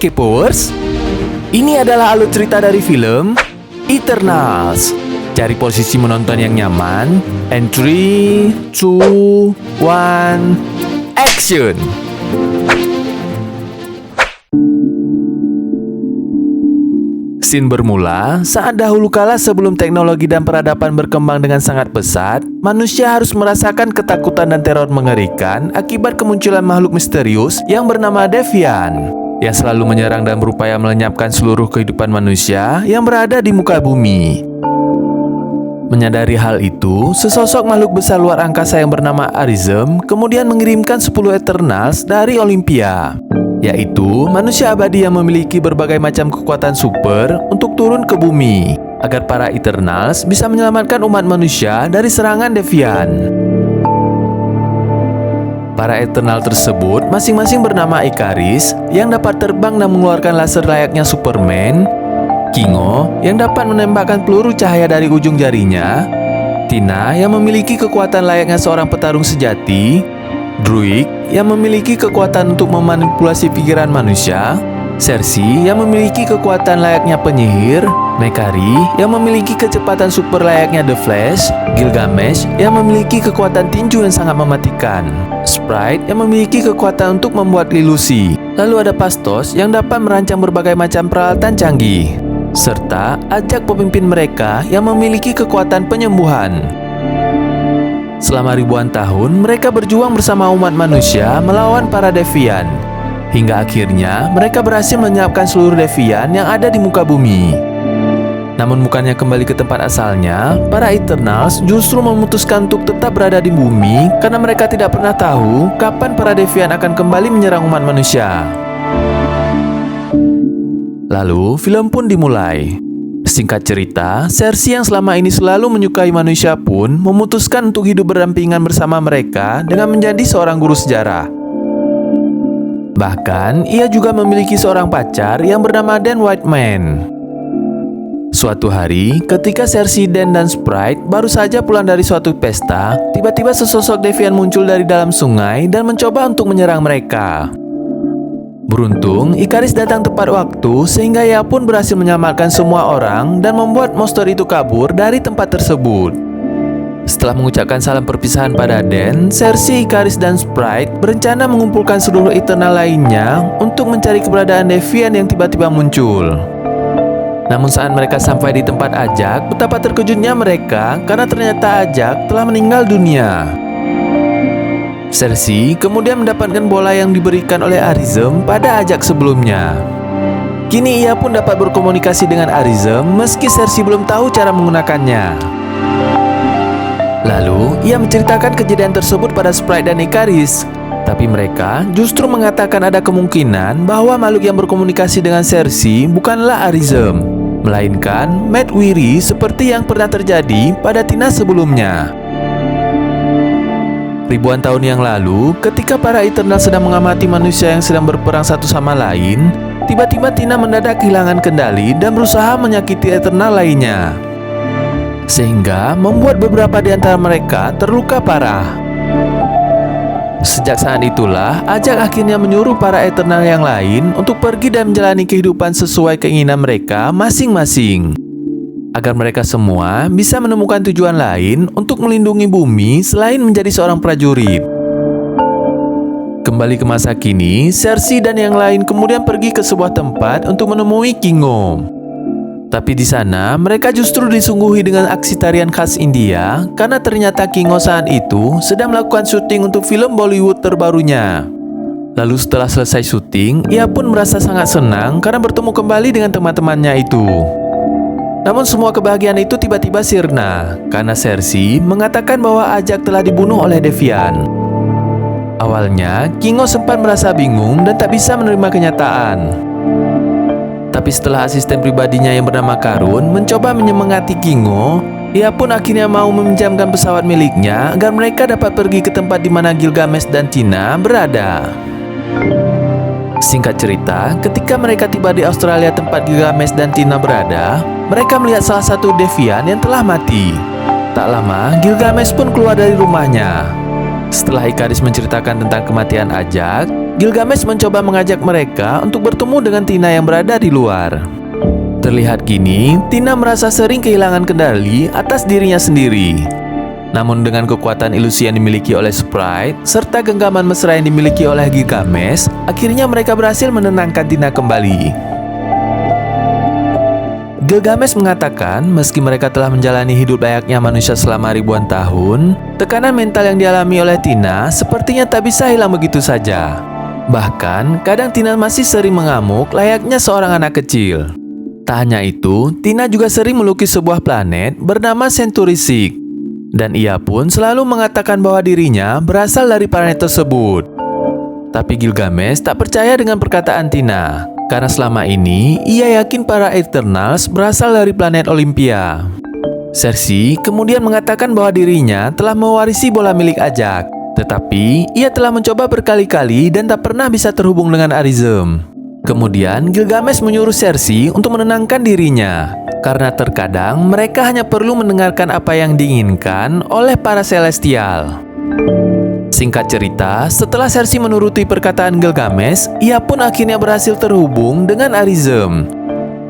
K-Popers, ini adalah alur cerita dari film Eternals. Cari posisi menonton yang nyaman. And 3, 2, 1, action! Scene bermula saat dahulu kala sebelum teknologi dan peradaban berkembang dengan sangat pesat, manusia harus merasakan ketakutan dan teror mengerikan akibat kemunculan makhluk misterius yang bernama Deviant, yang selalu menyerang dan berupaya melenyapkan seluruh kehidupan manusia yang berada di muka bumi. Menyadari hal itu, sesosok makhluk besar luar angkasa yang bernama Arishem kemudian mengirimkan 10 Eternals dari Olympia, yaitu manusia abadi yang memiliki berbagai macam kekuatan super untuk turun ke bumi, agar para Eternals bisa menyelamatkan umat manusia dari serangan Deviant. Para Eternal tersebut masing-masing bernama Ikaris yang dapat terbang dan mengeluarkan laser layaknya Superman, Kingo yang dapat menembakkan peluru cahaya dari ujung jarinya, Tina yang memiliki kekuatan layaknya seorang petarung sejati, Druig yang memiliki kekuatan untuk memanipulasi pikiran manusia, Sersi yang memiliki kekuatan layaknya penyihir, Mekari yang memiliki kecepatan super layaknya The Flash, Gilgamesh yang memiliki kekuatan tinju yang sangat mematikan, Sprite yang memiliki kekuatan untuk membuat ilusi, lalu ada Pastos yang dapat merancang berbagai macam peralatan canggih, serta Ajak pemimpin mereka yang memiliki kekuatan penyembuhan. Selama ribuan tahun, mereka berjuang bersama umat manusia melawan para Deviant, hingga akhirnya mereka berhasil menyiapkan seluruh Deviant yang ada di muka bumi. Namun bukannya kembali ke tempat asalnya, para Eternals justru memutuskan untuk tetap berada di bumi karena mereka tidak pernah tahu kapan para Deviant akan kembali menyerang umat manusia. Lalu, film pun dimulai. Singkat cerita, Sersi yang selama ini selalu menyukai manusia pun memutuskan untuk hidup berdampingan bersama mereka dengan menjadi seorang guru sejarah. Bahkan, ia juga memiliki seorang pacar yang bernama Dan Whiteman. Suatu hari, ketika Sersi, Dan, dan Sprite baru saja pulang dari suatu pesta, tiba-tiba sesosok Deviant muncul dari dalam sungai dan mencoba untuk menyerang mereka. Beruntung, Ikaris datang tepat waktu sehingga ia pun berhasil menyelamatkan semua orang dan membuat monster itu kabur dari tempat tersebut. Setelah mengucapkan salam perpisahan pada Dan, Sersi, Ikaris, dan Sprite berencana mengumpulkan seluruh Eternal lainnya untuk mencari keberadaan Deviant yang tiba-tiba muncul. Namun saat mereka sampai di tempat Ajak, betapa terkejutnya mereka karena ternyata Ajak telah meninggal dunia. Sersi kemudian mendapatkan bola yang diberikan oleh Arishem pada Ajak sebelumnya. Kini ia pun dapat berkomunikasi dengan Arishem meski Sersi belum tahu cara menggunakannya. Lalu ia menceritakan kejadian tersebut pada Sprite dan Ikaris, tapi mereka justru mengatakan ada kemungkinan bahwa makhluk yang berkomunikasi dengan Sersi bukanlah Arishem, melainkan Matt Weary seperti yang pernah terjadi pada Tina sebelumnya. Ribuan tahun yang lalu, ketika para Eternal sedang mengamati manusia yang sedang berperang satu sama lain, tiba-tiba Tina mendadak kehilangan kendali dan berusaha menyakiti Eternal lainnya, sehingga membuat beberapa di antara mereka terluka parah. Sejak saat itulah, Ajak akhirnya menyuruh para Eternal yang lain untuk pergi dan menjalani kehidupan sesuai keinginan mereka masing-masing, agar mereka semua bisa menemukan tujuan lain untuk melindungi bumi selain menjadi seorang prajurit. Kembali ke masa kini, Sersi dan yang lain kemudian pergi ke sebuah tempat untuk menemui Kingo. Tapi di sana, mereka justru disungguhi dengan aksi tarian khas India karena ternyata Kingo saat itu sedang melakukan syuting untuk film Bollywood terbarunya. Lalu setelah selesai syuting, ia pun merasa sangat senang karena bertemu kembali dengan teman-temannya itu. Namun semua kebahagiaan itu tiba-tiba sirna karena Sersi mengatakan bahwa Ajak telah dibunuh oleh Deviant. Awalnya, Kingo sempat merasa bingung dan tak bisa menerima kenyataan. Tapi setelah asisten pribadinya yang bernama Karun mencoba menyemangati Kingo, ia pun akhirnya mau meminjamkan pesawat miliknya agar mereka dapat pergi ke tempat di mana Gilgamesh dan Tina berada. Singkat cerita, ketika mereka tiba di Australia tempat Gilgamesh dan Tina berada, mereka melihat salah satu Deviant yang telah mati. Tak lama, Gilgamesh pun keluar dari rumahnya. Setelah Ikaris menceritakan tentang kematian Ajak, Gilgamesh mencoba mengajak mereka untuk bertemu dengan Tina yang berada di luar. Terlihat kini, Tina merasa sering kehilangan kendali atas dirinya sendiri. Namun dengan kekuatan ilusi yang dimiliki oleh Sprite, serta genggaman mesra yang dimiliki oleh Gilgamesh, akhirnya mereka berhasil menenangkan Tina kembali. Gilgamesh mengatakan meski mereka telah menjalani hidup layaknya manusia selama ribuan tahun, tekanan mental yang dialami oleh Tina sepertinya tak bisa hilang begitu saja. Bahkan, kadang Tina masih sering mengamuk layaknya seorang anak kecil. Tak hanya itu, Tina juga sering melukis sebuah planet bernama Century 6. Dan ia pun selalu mengatakan bahwa dirinya berasal dari planet tersebut. Tapi Gilgamesh tak percaya dengan perkataan Tina, karena selama ini ia yakin para Eternals berasal dari planet Olympia. Cersei kemudian mengatakan bahwa dirinya telah mewarisi bola milik Ajak. Tetapi, ia telah mencoba berkali-kali dan tak pernah bisa terhubung dengan Arizem. Kemudian, Gilgamesh menyuruh Cersei untuk menenangkan dirinya, karena terkadang mereka hanya perlu mendengarkan apa yang diinginkan oleh para Celestial. Singkat cerita, setelah Cersei menuruti perkataan Gilgamesh, ia pun akhirnya berhasil terhubung dengan Arizem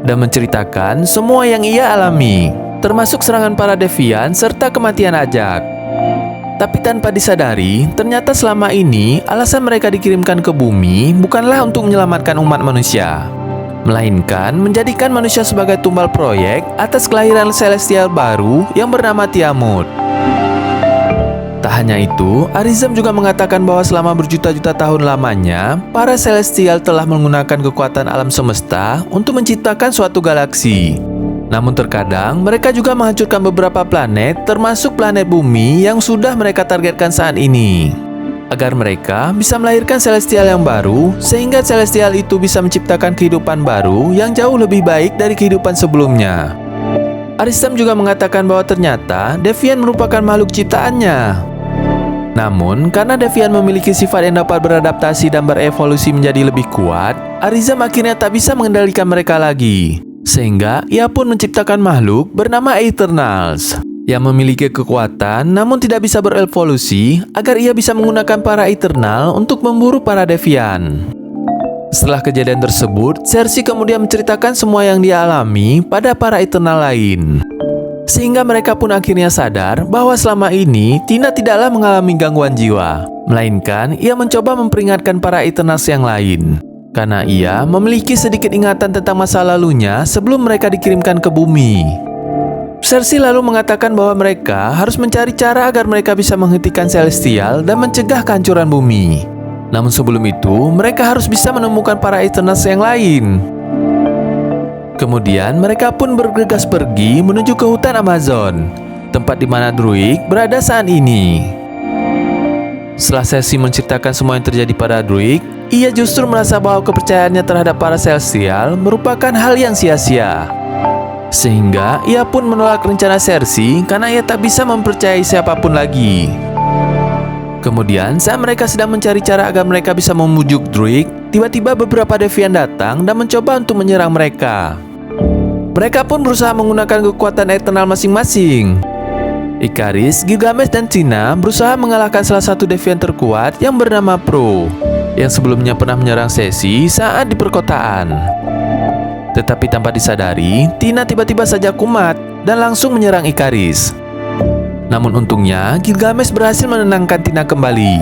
dan menceritakan semua yang ia alami, termasuk serangan para Deviant serta kematian Ajak. Tapi tanpa disadari, ternyata selama ini alasan mereka dikirimkan ke bumi bukanlah untuk menyelamatkan umat manusia, melainkan menjadikan manusia sebagai tumbal proyek atas kelahiran Celestial baru yang bernama Tiamut. Tak hanya itu, Arizem juga mengatakan bahwa selama berjuta-juta tahun lamanya, para Celestial telah menggunakan kekuatan alam semesta untuk menciptakan suatu galaksi. Namun terkadang mereka juga menghancurkan beberapa planet, termasuk planet bumi yang sudah mereka targetkan saat ini, agar mereka bisa melahirkan Celestial yang baru, sehingga Celestial itu bisa menciptakan kehidupan baru yang jauh lebih baik dari kehidupan sebelumnya. Aristam juga mengatakan bahwa ternyata Deviant merupakan makhluk ciptaannya. Namun, karena Deviant memiliki sifat yang dapat beradaptasi dan berevolusi menjadi lebih kuat, Arizem akhirnya tak bisa mengendalikan mereka lagi. Sehingga ia pun menciptakan makhluk bernama Eternals yang memiliki kekuatan namun tidak bisa berevolusi agar ia bisa menggunakan para Eternal untuk memburu para Deviant. Setelah kejadian tersebut, Cersei kemudian menceritakan semua yang dia alami pada para Eternal lain. Sehingga mereka pun akhirnya sadar bahwa selama ini Tina tidaklah mengalami gangguan jiwa, melainkan ia mencoba memperingatkan para Eternals yang lain. Karena ia memiliki sedikit ingatan tentang masa lalunya sebelum mereka dikirimkan ke bumi. Cersei lalu mengatakan bahwa mereka harus mencari cara agar mereka bisa menghentikan Celestial dan mencegah kehancuran bumi. Namun sebelum itu, mereka harus bisa menemukan para Eternals yang lain. Kemudian mereka pun bergegas pergi menuju ke hutan Amazon, tempat di mana Druig berada saat ini. Setelah Cersei menceritakan semua yang terjadi pada Druig, ia justru merasa bahwa kepercayaannya terhadap para Celestial merupakan hal yang sia-sia. Sehingga ia pun menolak rencana Cersei karena ia tak bisa mempercayai siapapun lagi. Kemudian saat mereka sedang mencari cara agar mereka bisa memujuk Druig, tiba-tiba beberapa Deviant datang dan mencoba untuk menyerang mereka. Mereka pun berusaha menggunakan kekuatan Eternal masing-masing. Ikaris, Gilgamesh, dan Tina berusaha mengalahkan salah satu Deviant terkuat yang bernama Pro, yang sebelumnya pernah menyerang Cersei saat di perkotaan. Tetapi tanpa disadari, Tina tiba-tiba saja kumat dan langsung menyerang Ikaris. Namun untungnya, Gilgamesh berhasil menenangkan Tina kembali.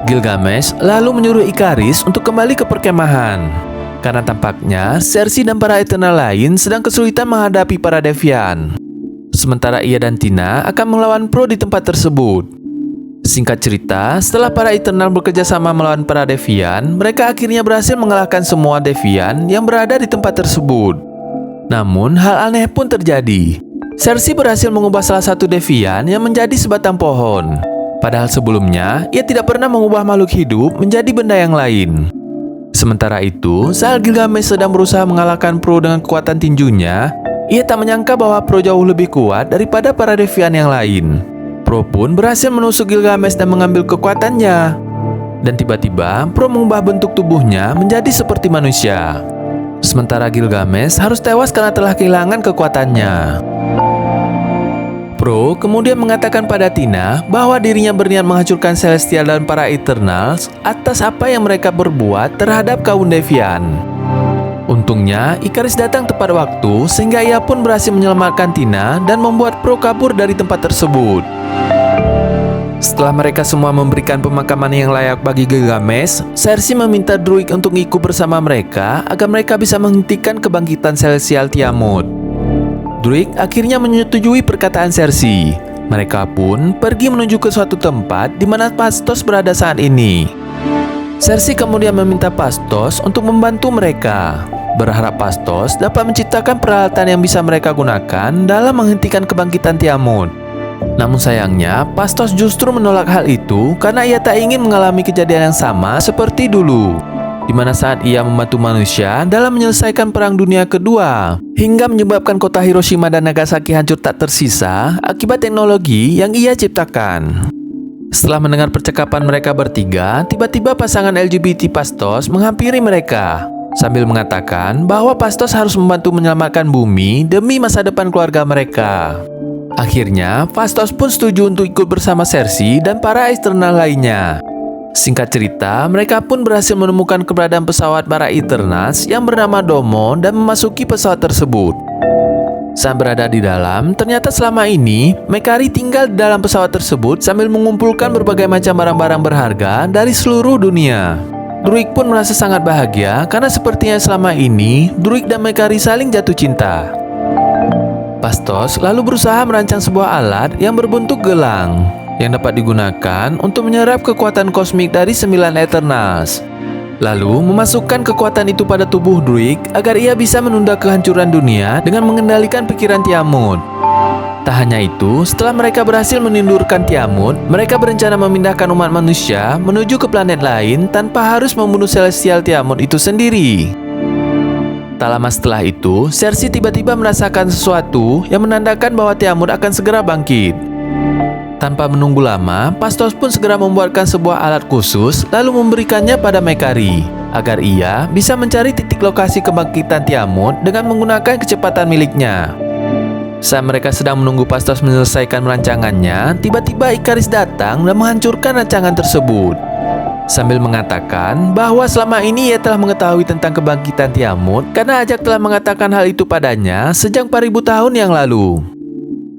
Gilgamesh lalu menyuruh Ikaris untuk kembali ke perkemahan, karena tampaknya Cersei dan para Eternal lain sedang kesulitan menghadapi para Deviant. Sementara ia dan Tina akan melawan Pro di tempat tersebut. Singkat cerita, setelah para Eternal bekerja sama melawan para Deviant, mereka akhirnya berhasil mengalahkan semua Deviant yang berada di tempat tersebut. Namun, hal aneh pun terjadi. Cersei berhasil mengubah salah satu Deviant yang menjadi sebatang pohon. Padahal sebelumnya, ia tidak pernah mengubah makhluk hidup menjadi benda yang lain. Sementara itu, saat Gilgamesh sedang berusaha mengalahkan Pro dengan kekuatan tinjunya, ia tak menyangka bahwa Pro jauh lebih kuat daripada para Deviant yang lain. Pro pun berhasil menusuk Gilgamesh dan mengambil kekuatannya. Dan tiba-tiba, Pro mengubah bentuk tubuhnya menjadi seperti manusia. Sementara Gilgamesh harus tewas karena telah kehilangan kekuatannya. Pro kemudian mengatakan pada Tina bahwa dirinya berniat menghancurkan Celestial dan para Eternals atas apa yang mereka berbuat terhadap kaum Deviant. Untungnya, Ikaris datang tepat waktu sehingga ia pun berhasil menyelamatkan Tina dan membuat Pro kabur dari tempat tersebut. Setelah mereka semua memberikan pemakaman yang layak bagi Gilgamesh, Cersei meminta Druig untuk ikut bersama mereka agar mereka bisa menghentikan kebangkitan Celestial Tiamut. Druig akhirnya menyetujui perkataan Cersei. Mereka pun pergi menuju ke suatu tempat di mana Phastos berada saat ini. Cersei kemudian meminta Phastos untuk membantu mereka, berharap Phastos dapat menciptakan peralatan yang bisa mereka gunakan dalam menghentikan kebangkitan Tiamut. Namun sayangnya, Phastos justru menolak hal itu karena ia tak ingin mengalami kejadian yang sama seperti dulu, di mana saat ia membantu manusia dalam menyelesaikan Perang Dunia Kedua, hingga menyebabkan kota Hiroshima dan Nagasaki hancur tak tersisa akibat teknologi yang ia ciptakan. Setelah mendengar percakapan mereka bertiga, tiba-tiba pasangan LGBT Phastos menghampiri mereka, sambil mengatakan bahwa Phastos harus membantu menyelamatkan bumi demi masa depan keluarga mereka. Akhirnya, Phastos pun setuju untuk ikut bersama Cersei dan para Eternal lainnya. Singkat cerita, mereka pun berhasil menemukan keberadaan pesawat para Eternals yang bernama Domo dan memasuki pesawat tersebut. Saat berada di dalam, ternyata selama ini Mekari tinggal di dalam pesawat tersebut sambil mengumpulkan berbagai macam barang-barang berharga dari seluruh dunia. Druig pun merasa sangat bahagia karena sepertinya selama ini Druig dan Mekari saling jatuh cinta. Phastos lalu berusaha merancang sebuah alat yang berbentuk gelang yang dapat digunakan untuk menyerap kekuatan kosmik dari 9 Eternals, lalu memasukkan kekuatan itu pada tubuh Druig agar ia bisa menunda kehancuran dunia dengan mengendalikan pikiran Tiamut. Tak hanya itu, setelah mereka berhasil menindurkan Tiamut, mereka berencana memindahkan umat manusia menuju ke planet lain tanpa harus membunuh Celestial Tiamut itu sendiri. Tak lama setelah itu, Cersei tiba-tiba merasakan sesuatu yang menandakan bahwa Tiamut akan segera bangkit. Tanpa menunggu lama, Phastos pun segera membuatkan sebuah alat khusus lalu memberikannya pada Mekari agar ia bisa mencari titik lokasi kebangkitan Tiamut dengan menggunakan kecepatan miliknya. Saat mereka sedang menunggu Phastos menyelesaikan rancangannya, tiba-tiba Ikaris datang dan menghancurkan rancangan tersebut, sambil mengatakan bahwa selama ini ia telah mengetahui tentang kebangkitan Tiamut karena Ajak telah mengatakan hal itu padanya sejak 4000 tahun yang lalu.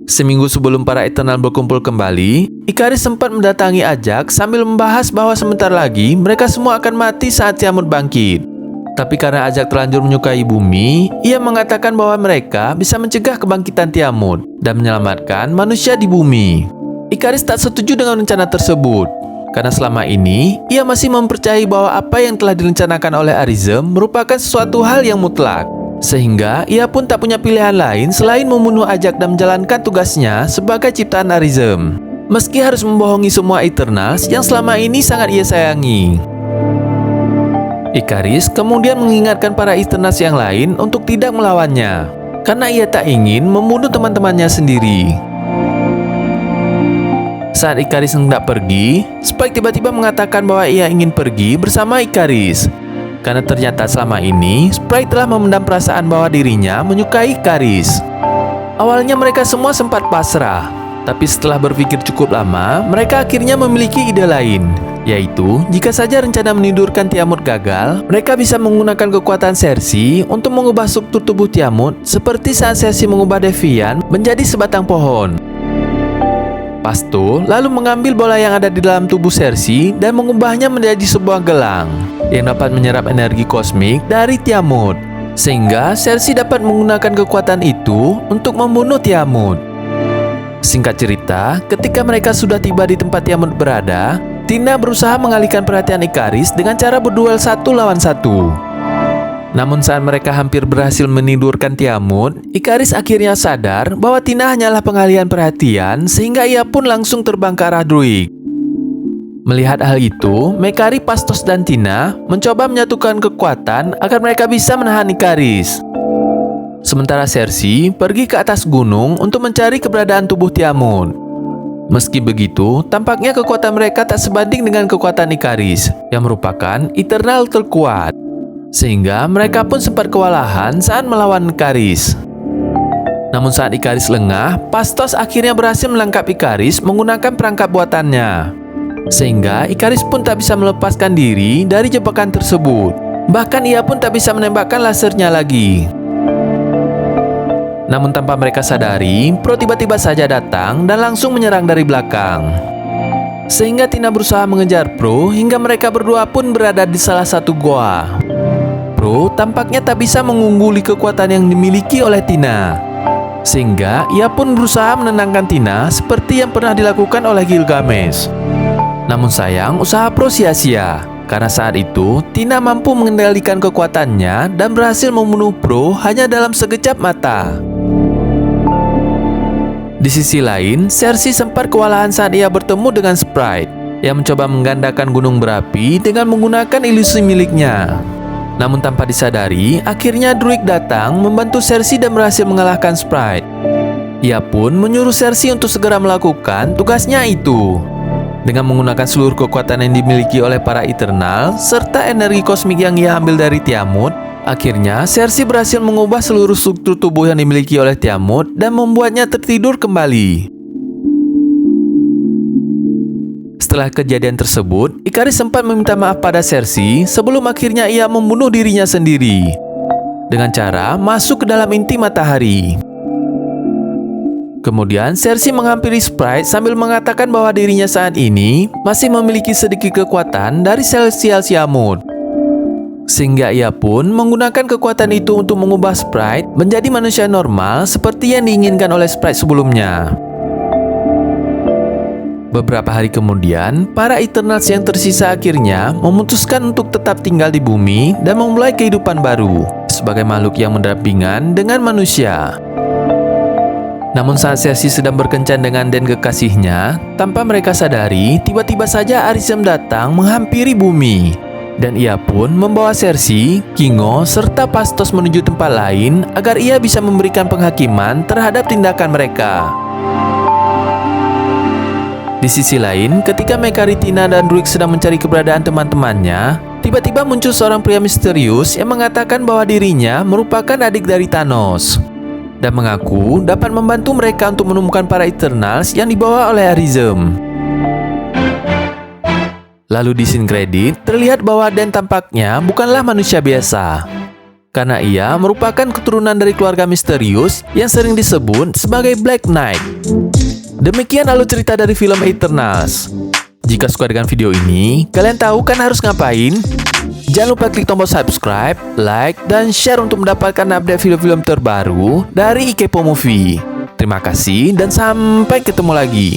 Seminggu sebelum para Eternal berkumpul kembali, Ikaris sempat mendatangi Ajak sambil membahas bahwa sebentar lagi mereka semua akan mati saat Tiamut bangkit. Tapi karena Ajak terlanjur menyukai bumi, ia mengatakan bahwa mereka bisa mencegah kebangkitan Tiamut dan menyelamatkan manusia di bumi. Ikaris tak setuju dengan rencana tersebut, karena selama ini, ia masih mempercayai bahwa apa yang telah direncanakan oleh Arizem merupakan sesuatu hal yang mutlak. Sehingga, ia pun tak punya pilihan lain selain membunuh Ajak dan menjalankan tugasnya sebagai ciptaan Arizem, meski harus membohongi semua Eternals yang selama ini sangat ia sayangi. Ikaris kemudian mengingatkan para Eternals yang lain untuk tidak melawannya, karena ia tak ingin membunuh teman-temannya sendiri. Saat Ikaris hendak pergi, Spike tiba-tiba mengatakan bahwa ia ingin pergi bersama Ikaris, karena ternyata selama ini Spike telah memendam perasaan bahwa dirinya menyukai Ikaris. Awalnya mereka semua sempat pasrah, tapi setelah berpikir cukup lama, mereka akhirnya memiliki ide lain, yaitu jika saja rencana menidurkan Tiamut gagal, mereka bisa menggunakan kekuatan Cersei untuk mengubah struktur tubuh Tiamut seperti saat Cersei mengubah Deviant menjadi sebatang pohon. Phastos lalu mengambil bola yang ada di dalam tubuh Cersei dan mengubahnya menjadi sebuah gelang yang dapat menyerap energi kosmik dari Tiamut, sehingga Cersei dapat menggunakan kekuatan itu untuk membunuh Tiamut. Singkat cerita, ketika mereka sudah tiba di tempat Tiamut berada, Tina berusaha mengalihkan perhatian Ikaris dengan cara berduel 1 lawan 1. Namun saat mereka hampir berhasil menidurkan Tiamut, Ikaris akhirnya sadar bahwa Tina hanyalah pengalihan perhatian sehingga ia pun langsung terbang ke arah Druig. Melihat hal itu, Mekari, Phastos, dan Tina mencoba menyatukan kekuatan agar mereka bisa menahan Ikaris. Sementara Cersei pergi ke atas gunung untuk mencari keberadaan tubuh Tiamut. Meski begitu, tampaknya kekuatan mereka tak sebanding dengan kekuatan Ikaris yang merupakan Eternal terkuat, sehingga mereka pun sempat kewalahan saat melawan Ikaris. Namun saat Ikaris lengah, Phastos akhirnya berhasil menangkap Ikaris menggunakan perangkap buatannya. Sehingga Ikaris pun tak bisa melepaskan diri dari jebakan tersebut. Bahkan ia pun tak bisa menembakkan lasernya lagi. Namun tanpa mereka sadari, Pro tiba-tiba saja datang dan langsung menyerang dari belakang. Sehingga Tina berusaha mengejar Pro hingga mereka berdua pun berada di salah satu goa. Pro tampaknya tak bisa mengungguli kekuatan yang dimiliki oleh Tina. Sehingga ia pun berusaha menenangkan Tina seperti yang pernah dilakukan oleh Gilgamesh. Namun sayang, usaha Pro sia-sia. Karena saat itu, Tina mampu mengendalikan kekuatannya dan berhasil membunuh Pro hanya dalam sekejap mata. Di sisi lain, Cersei sempat kewalahan saat ia bertemu dengan Sprite yang mencoba menggandakan gunung berapi dengan menggunakan ilusi miliknya. Namun tanpa disadari, akhirnya Druig datang membantu Cersei dan berhasil mengalahkan Sprite. Ia pun menyuruh Cersei untuk segera melakukan tugasnya itu. Dengan menggunakan seluruh kekuatan yang dimiliki oleh para Eternal serta energi kosmik yang ia ambil dari Tiamut, akhirnya Cersei berhasil mengubah seluruh struktur tubuh yang dimiliki oleh Tiamut dan membuatnya tertidur kembali. Setelah kejadian tersebut, Ikaris sempat meminta maaf pada Cersei sebelum akhirnya ia membunuh dirinya sendiri dengan cara masuk ke dalam inti matahari. Kemudian Cersei menghampiri Sprite sambil mengatakan bahwa dirinya saat ini masih memiliki sedikit kekuatan dari Celestial Tiamut. Sehingga ia pun menggunakan kekuatan itu untuk mengubah Sprite menjadi manusia normal seperti yang diinginkan oleh Sprite sebelumnya. Beberapa hari kemudian, para Eternals yang tersisa akhirnya memutuskan untuk tetap tinggal di bumi dan memulai kehidupan baru sebagai makhluk yang mendampingan dengan manusia. Namun saat Cersei sedang berkencan dengan Den kekasihnya, tanpa mereka sadari, tiba-tiba saja Arishem datang menghampiri bumi. Dan ia pun membawa Cersei, Kingo, serta Phastos menuju tempat lain agar ia bisa memberikan penghakiman terhadap tindakan mereka. Di sisi lain, ketika Mekari, Tina, dan Druig sedang mencari keberadaan teman-temannya, tiba-tiba muncul seorang pria misterius yang mengatakan bahwa dirinya merupakan adik dari Thanos dan mengaku dapat membantu mereka untuk menemukan para Eternals yang dibawa oleh Arishem. Lalu di scene kredit, terlihat bahwa Dan tampaknya bukanlah manusia biasa, karena ia merupakan keturunan dari keluarga misterius yang sering disebut sebagai Black Knight. Demikian alur cerita dari film Eternals. Jika suka dengan video ini, kalian tahu kan harus ngapain? Jangan lupa klik tombol subscribe, like, dan share untuk mendapatkan update film-film terbaru dari Ikepo Movie. Terima kasih dan sampai ketemu lagi.